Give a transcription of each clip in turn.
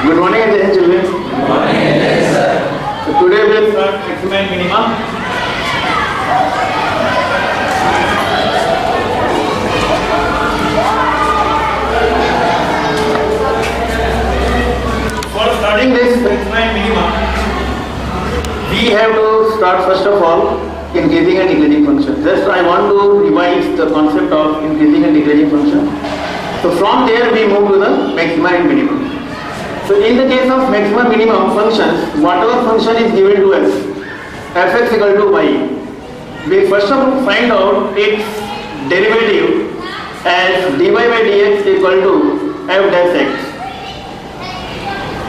Good morning again, children. Good morning again, sir. So today we will start maxima and minima. For starting this maxima and minima, we have to start first of all increasing and decreasing function. Just I want to revise the concept of increasing and decreasing function. So from there we move to the maxima and minimum. So in the case of maximum minimum functions, whatever function is given to us, fx equal to y, we first of all find out its derivative as dy by dx equal to f dash x.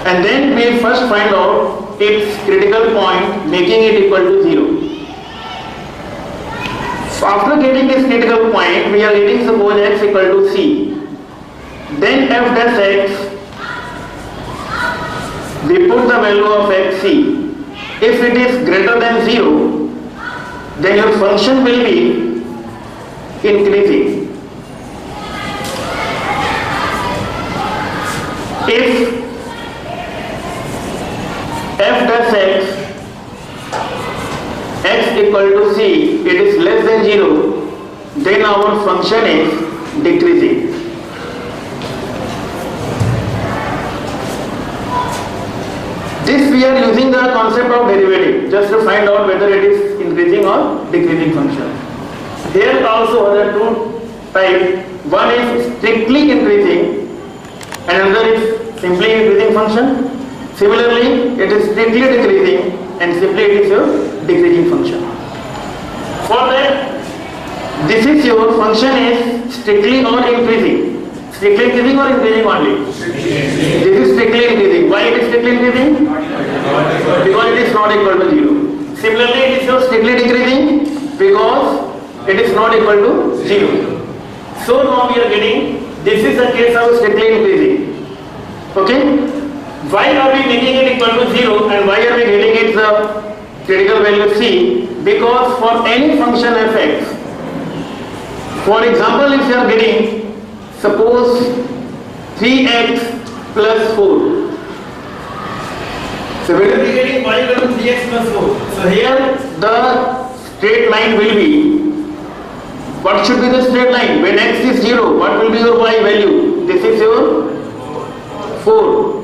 And then we first find out its critical point, making it equal to 0. So after getting this critical point, we are getting suppose x equal to c. Then f dash x, we put the value of xc. If it is greater than 0, then your function will be increasing. If f dash x equal to c, it is less than 0, then our function is decreasing. This we are using the concept of derivative just to find out whether it is increasing or decreasing function. Here also there are two types. One is strictly increasing and another is simply increasing function. Similarly, it is strictly decreasing and simply it is a decreasing function. For that, this is your function is strictly or increasing. Strictly increasing or increasing only? This is strictly increasing. Why it is strictly increasing? Because it is not equal to 0. Similarly, it is your strictly decreasing because it is not equal to 0. So now we are getting, this is the case of strictly increasing. Okay? Why are we making it equal to 0 and why are we getting it the critical value c? Because for any function fx, for example, if you are getting suppose 3x plus 4. So we will be getting y equal to 3x plus 4. So here the straight line will be, what should be the straight line? When x is 0, what will be your y value? This is your 4.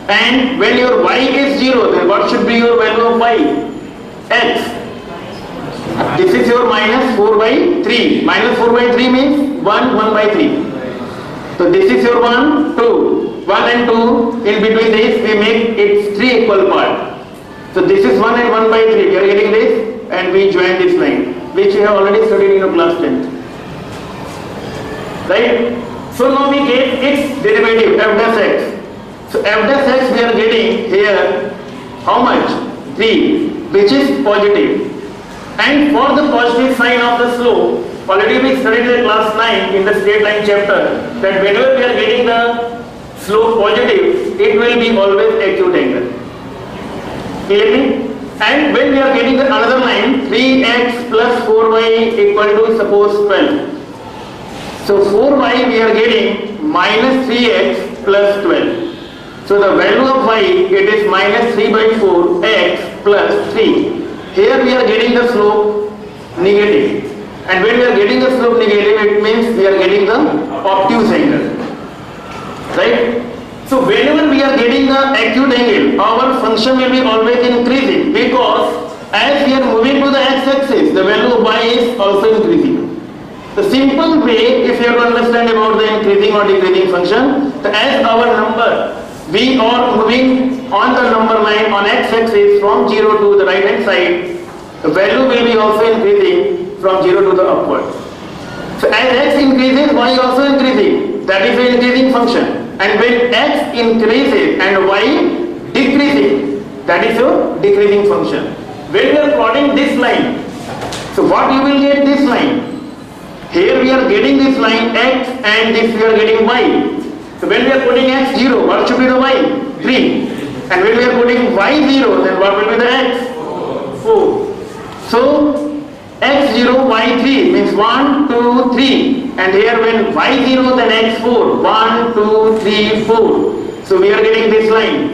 And when your y is 0, then what should be your value of y? X. This is your minus 4 by 3. Minus 4 by 3 means 1 by 3. So this is your 1, 2. 1 and 2, in between this we make its 3 equal part. So this is 1 and 1 by 3. We are getting this and we join this line, which we have already studied in your class 10th. Right? So now we get its derivative f dash x. So f dash x we are getting here how much? 3, which is positive. And for the positive sign of the slope, already we studied in class 9 in the straight line chapter that whenever we are getting the slope positive, it will be always acute angle. Clearly? And when we are getting the another line 3x plus 4y equal to suppose 12. So 4y we are getting minus 3x plus 12. So the value of y, it is minus 3 by 4 x plus 3. Here we are getting the slope negative. And when we are getting the slope negative, it means we are getting the obtuse angle. Right? So whenever we are getting the acute angle, our function will be always increasing because as we are moving to the x-axis, the value of y is also increasing. The simple way, if you have to understand about the increasing or decreasing function, as our number, we are moving on the number line on x-axis from 0 to the right hand side, the value will be also increasing from 0 to the upward. So as x increases, y also increasing. That is an increasing function. And when x increases and y decreasing, that is a decreasing function. When we are plotting this line, so what you will get this line? Here we are getting this line x and this we are getting y. So when we are putting x 0, what should be the y? 3. And when we are putting y 0, then what will be the x? 4. So x0, y3 means 1, 2, 3. And here when y0 then x4, 1, 2, 3, 4. So we are getting this line.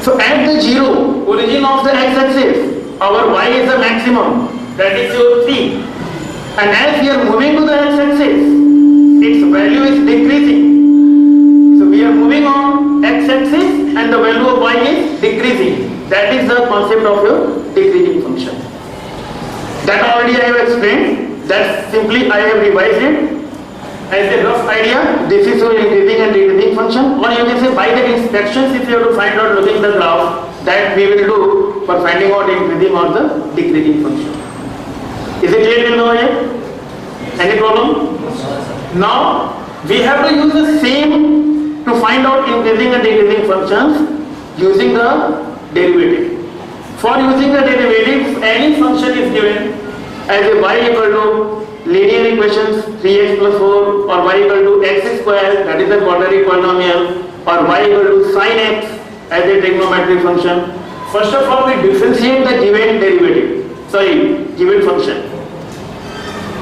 So at the 0, origin of the x-axis, our y is the maximum, that is your 3. And as we are moving to the x-axis, its value is decreasing. So we are moving on x-axis and the value of y is decreasing. That is the concept of your decreasing function. That already I have explained. That simply I have revised it. As a rough idea, this is your increasing and decreasing function, or you can say by the instructions if you have to find out looking the graph that we will do for finding out increasing or the decreasing function. Is it clear till now yet? Any problem? Now we have to use the same to find out increasing and decreasing functions using the derivative. For using the derivative, if any function is given as a y equal to linear equations 3x plus 4 or y equal to x square, that is a quadratic polynomial, or y equal to sin x as a trigonometric function. First of all, we differentiate the given function.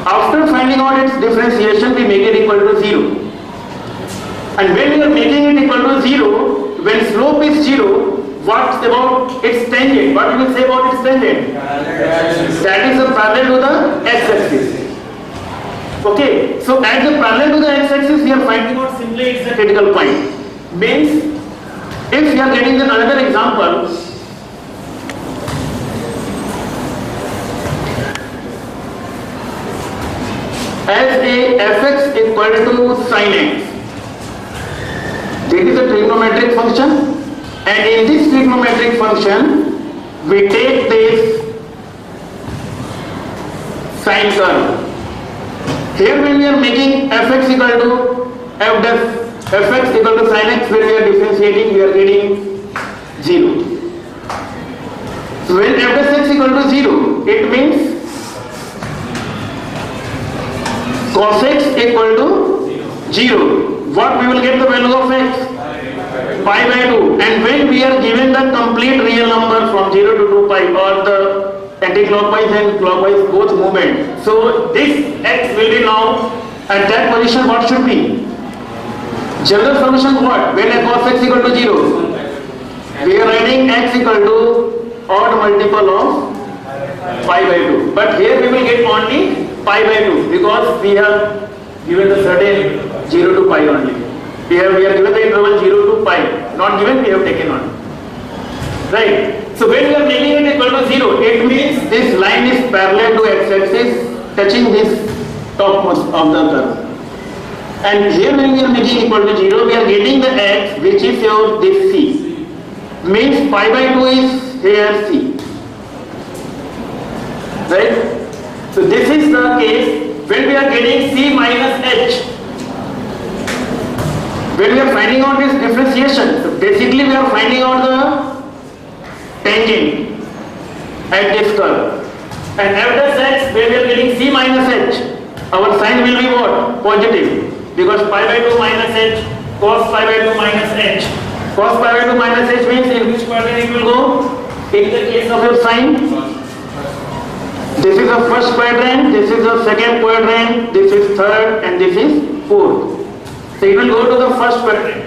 After finding out its differentiation, we make it equal to 0. And when we are making it equal to 0, when slope is 0, what about its tangent? What you will say about its tangent? That is a parallel to the x-axis. Okay, so at the parallel to the x-axis, we are finding out simply its critical point. Means, if we are getting another example, as a fx equal to sin x, this is a trigonometric function, and in this trigonometric function, we take this sine curve. Here when we are making fx equal to f dash fx equal to sin x, when we are differentiating, we are getting 0. So when f dash x equal to 0, it means cos x equal to 0. What we will get the value of x? Pi by 2. And when we are given the complete real number from 0 to 2 pi, or the anti-clockwise and clockwise both movement, so this x will be now at that position. What should be? General solution what? When a cos x equal to 0, we are writing x equal to odd multiple of pi by 2. But here we will get only pi by 2 because we have given the certain 0 to pi only. We are given the interval 0 to pi. Not given, we have taken on. Right? So when we are making it equal to 0, it means this line is parallel to x-axis, touching this topmost of the curve. And here when we are making equal to 0, we are getting the x, which is your this c. Means pi by 2 is here c. Right? So this is the case when we are getting c minus h. When we are finding out this differentiation, so basically we are finding out the tangent at this curve. And f dash x, where we are getting c minus h, our sign will be what? Positive. Because pi by 2 minus h, cos pi by 2 minus h. Cos pi by 2 minus h means in which quadrant it will go? In the case of your sign, this is the first quadrant, this is the second quadrant, this is third, and this is fourth. So it will go to the first quadrant.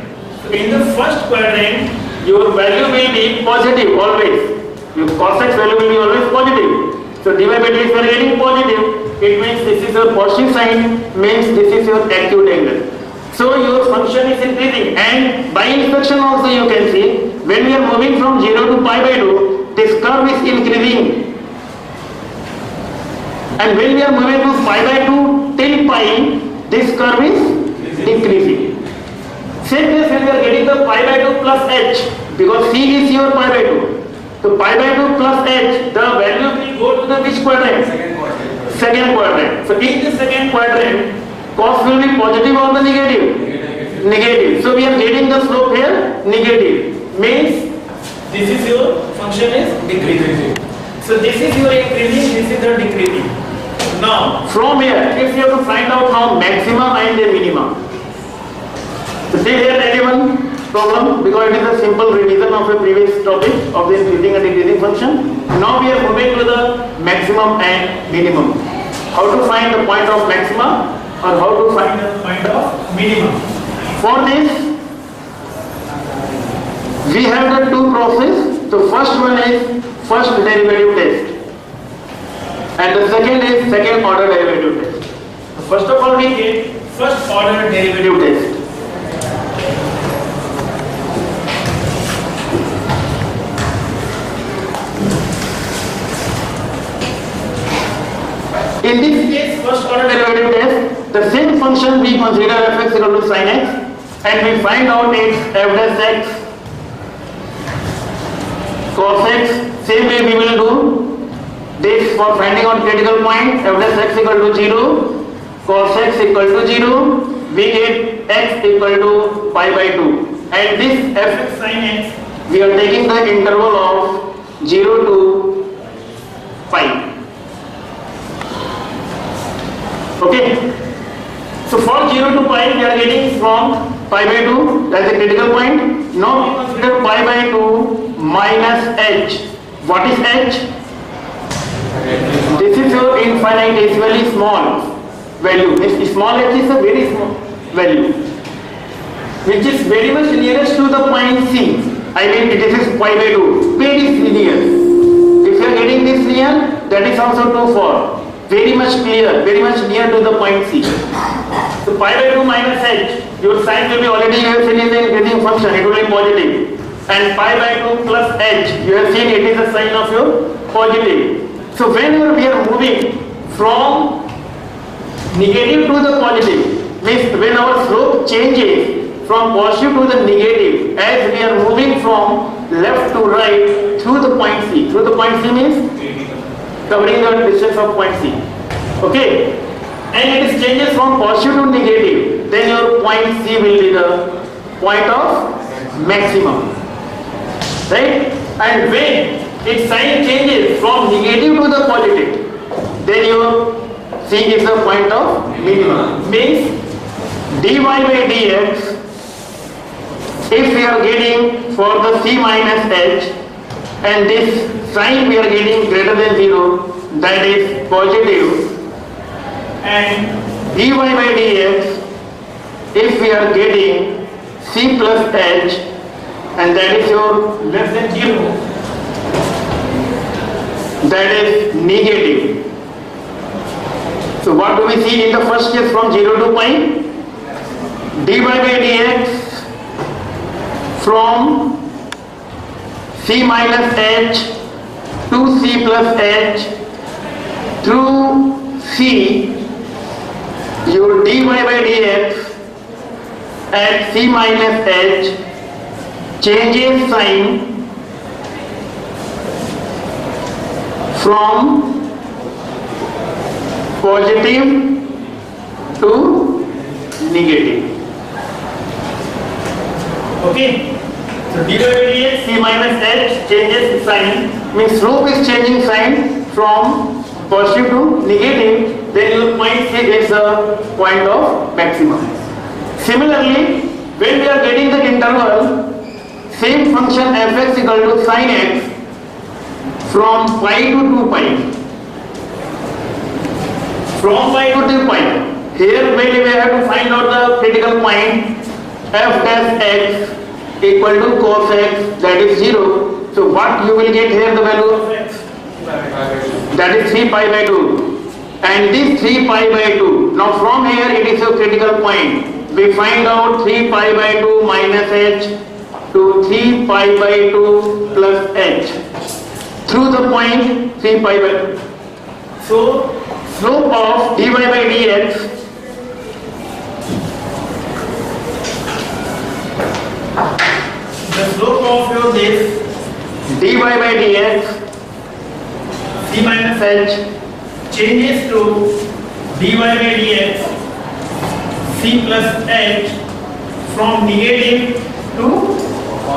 In the first quadrant, your value will be positive always. Your cos x value will be always positive. So dy by dx we are getting positive. It means this is your positive sign, means this is your acute angle. So your function is increasing, and by inspection also you can see when we are moving from 0 to pi by 2, this curve is increasing. And when we are moving to pi by 2 till pi, this curve is decreasing. Same case when we are getting the pi by 2 plus h, because c is your pi by 2. So pi by 2 plus h, the value will go to the which quadrant? Second quadrant. So in the second quadrant, cos will be positive or the negative? Negative. So we are getting the slope here negative. Means this is your function is decreasing. So this is your increasing, this is your decreasing. Now from here, if you have to find out now maximum and the minimum. So see here anyone problem, because it is a simple revision of a previous topic of the increasing and decreasing function. Now we are moving to the maximum and minimum. How to find the point of maxima or how to find the point of minimum. For this, we have the two process. The first one is first derivative test, and the second is second order derivative test. So first of all, we get first order derivative test. In this case, first order derivative test, the same function we consider fx equal to sin x, and we find out its f dash x cos x. Same way we will do this for finding out critical point. F dash x equal to 0, cos x equal to 0, we get x equal to pi by 2. And this fx sin x, we are taking the interval of 0 to pi. Okay. So for 0 to pi, we are getting from pi by 2, that's a critical point. Now we consider pi by 2 minus h. What is h? This is your infinitesimally small value. This small h is a very small value, which is very much nearest to the point C. I mean, it is pi by 2, very near. If you are getting this near, that is also true for very much clear, very much near to the point C. So pi by 2 minus h, your sign will be already, you have seen in the increasing function, it will be positive. And pi by 2 plus h, you have seen it is a sign of your positive. So whenever we are moving from negative to the positive, means when our slope changes from positive to the negative, as we are moving from left to right through the point C. Through the point C means covering the distance of point C. Okay? And it changes from positive to negative, then your point C will be the point of maximum. Right? And when its sign changes from negative to the positive, then your C is the point of minima. Means dy by dx, if we are getting for the C minus h, and this sign we are getting greater than 0, that is positive, and dy by dx, if we are getting C plus h, and that is your less than 0, that is negative. So what do we see in the first case from 0 to pi? Dy by dx from C minus h to C plus h through C, your dy by dx at C minus h changes sign from positive to negative. Okay. So dy by dx, C minus h changes sign, means slope is changing sign from positive to negative, then your point C is a point of maximum. Similarly, when we are getting the interval, same function fx equal to sin x from pi to 2 pi. From pi to 2 pi. Here maybe we have to find out the critical point f dash x equal to cos x, that is 0. So what you will get here, the value of x? That is 3 pi by 2. And this 3 pi by 2. Now from here it is a critical point. We find out 3 pi by 2 minus h to 3 pi by 2 plus h. Through the point 3 pi by 2. So slope of dy by dx the slope of your this dy by dx C minus h changes to dy by dx C plus h from negative to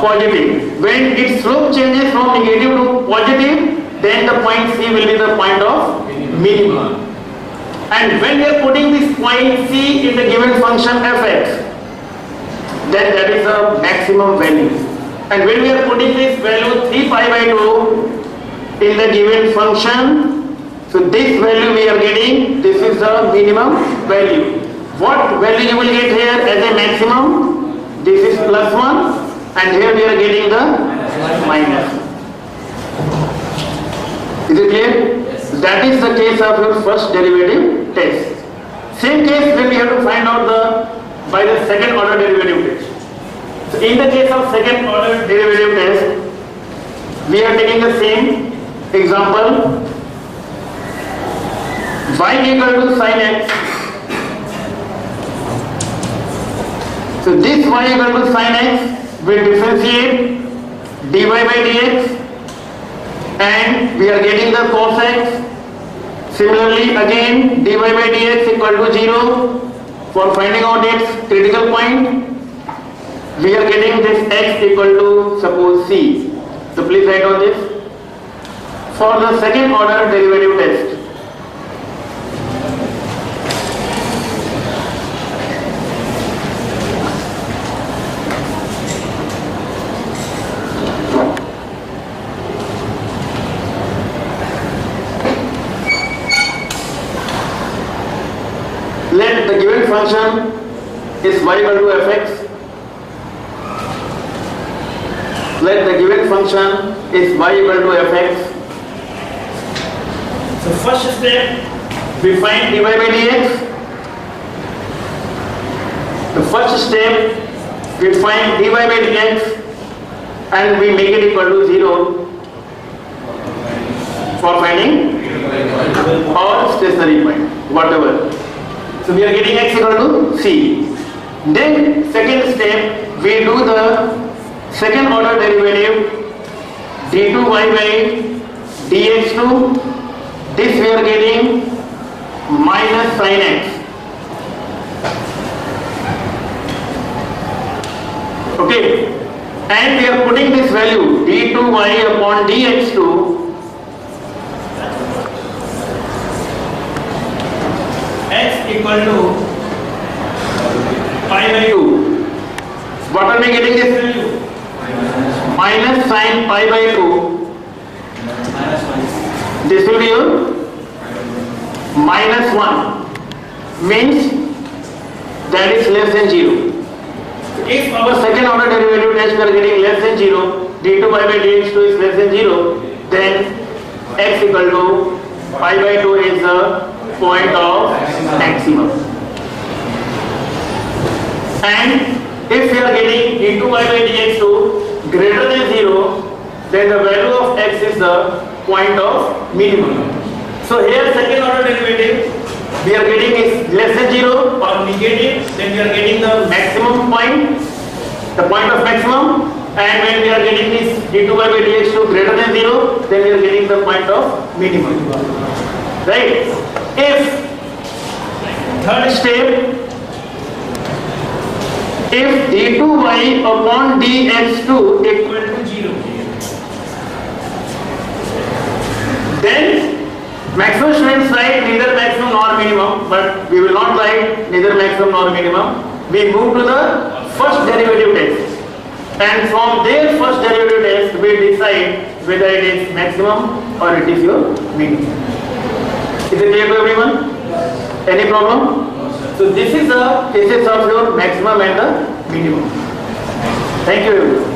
positive. When its slope changes from negative to positive, then the point C will be the point of minima. And when we are putting this point C in the given function fx, then that is the maximum value. And when we are putting this value 3 pi by 2 in the given function, so this value we are getting, this is the minimum value. What value you will get here as a maximum? This is plus 1, and here we are getting the minus. Is it clear? Yes. That is the case of your first derivative test. Same case when we have to find out by the second order derivative test. So in the case of second order derivative test, we are taking the same example. Y equal to sin x. So this y equal to sin x will differentiate dy by dx, and we are getting the cos x. Similarly, again dy by dx equal to 0. For finding out its critical point, we are getting this x equal to suppose c. So please write on this. For the second order derivative test, let the given function is y equal to fx. Let the given function is y equal to fx. So first step, we find dy by dx. The first step, we find dy by dx and we make it equal to 0 for finding or stationary point, whatever. So we are getting x equal to c. Then second step, we do the second order derivative d2y by dx2. This we are getting minus sin x. Okay, and we are putting this value d2y upon dx2 x equal to pi by 2. What are we getting this value? Minus sin pi by 2. This will be your minus 1, means that is less than 0. If our second order derivative test we are getting less than 0, d2 pi by dx2 is less than 0, then x equal to pi by 2 is the point of maximum. And if we are getting d2 pi by dx2 greater than 0, then the value of x is the point of minimum. So here second order derivative we are getting is less than 0 or negative, then we are getting the maximum point, the point of maximum, and when we are getting this d2 by dx2 greater than 0, then we are getting the point of minimum. Right? If third step, if d2y upon dx2 equal to 0, then maximum students write neither maximum nor minimum, but we will not write neither maximum nor minimum. We move to the first derivative test, and from their first derivative test we decide whether it is maximum or it is your minimum. Is it clear to everyone? Any problem? So this is the cases of your maximum and the minimum. Thank you everyone.